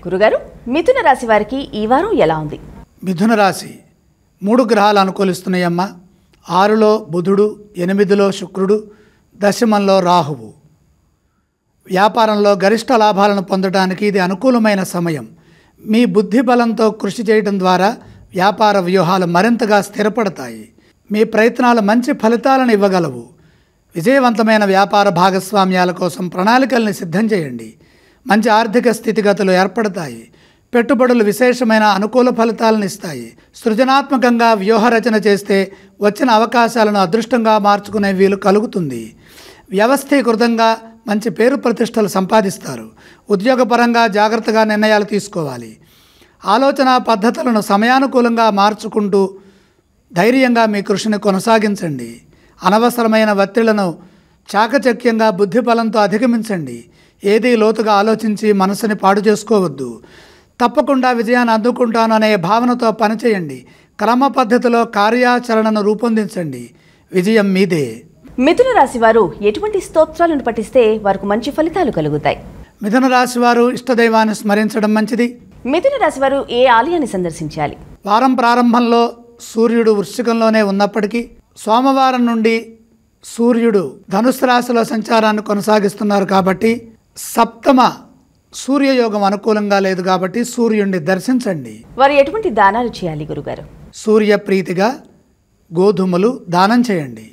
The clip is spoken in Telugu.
గురుగారు, మిథున రాశి వారికి ఈ వారం ఎలా ఉంది? మిథున రాశి 3 గ్రహాలు అనుకూలిస్తున్నాయమ్మా. 6లో బుధుడు, 8లో శుక్రుడు, దశమంలో రాహువు. వ్యాపారంలో గరిష్ట లాభాలను పొందడానికి ఇది అనుకూలమైన సమయం. మీ బుద్ధి బలంతో కృషి చేయడం ద్వారా వ్యాపార వ్యూహాలు మరింతగా స్థిరపడతాయి. మీ ప్రయత్నాలు మంచి ఫలితాలను ఇవ్వగలవు. విజయవంతమైన వ్యాపార భాగస్వామ్యాల కోసం ప్రణాళికల్ని సిద్ధం చేయండి. మంచి ఆర్థిక స్థితిగతులు ఏర్పడతాయి. పెట్టుబడులు విశేషమైన అనుకూల ఫలితాలను ఇస్తాయి. సృజనాత్మకంగా వ్యూహరచన చేస్తే వచ్చిన అవకాశాలను అదృష్టంగా మార్చుకునే వీలు కలుగుతుంది. వ్యవస్థీకృతంగా మంచి పేరు ప్రతిష్టలు సంపాదిస్తారు. ఉద్యోగపరంగా జాగ్రత్తగా నిర్ణయాలు తీసుకోవాలి. ఆలోచన పద్ధతులను సమయానుకూలంగా మార్చుకుంటూ ధైర్యంగా మీ కృషిని కొనసాగించండి. అనవసరమైన ఒత్తిళ్లను చాకచక్యంగా బుద్ధి బలంతో అధిగమించండి. ఏదీ లోతుగా ఆలోచించి మనసుని పాడు చేసుకోవద్దు. తప్పకుండా విజయాన్ని అందుకుంటాను అనే భావనతో పనిచేయండి. క్రమ పద్ధతిలో కార్యాచరణను రూపొందించండి. విజయం మీదే. మిథున రాశి వారు ఎటువంటి స్తోత్రాలను పఠిస్తే వారికి మంచి ఫలితాలు కలుగుతాయి? మిథున రాశి వారు ఇష్టదైవాన్ని స్మరించడం మంచిది. మిథున రాశి వారు ఏ ఆలయాన్ని సందర్శించాలి? వారం ప్రారంభంలో సూర్యుడు వృశ్చికంలోనే ఉన్నప్పటికీ సోమవారం నుండి సూర్యుడు ధనుస్సు రాశిలో సంచారాన్ని కొనసాగిస్తున్నారు కాబట్టి సప్తమ సూర్యయోగం అనుకూలంగా లేదు కాబట్టి సూర్యుడిని దర్శించండి. వారు ఎటువంటి దానాలు చేయాలి గురుగారు? సూర్యప్రీతిగా గోధుమలు దానం చేయండి.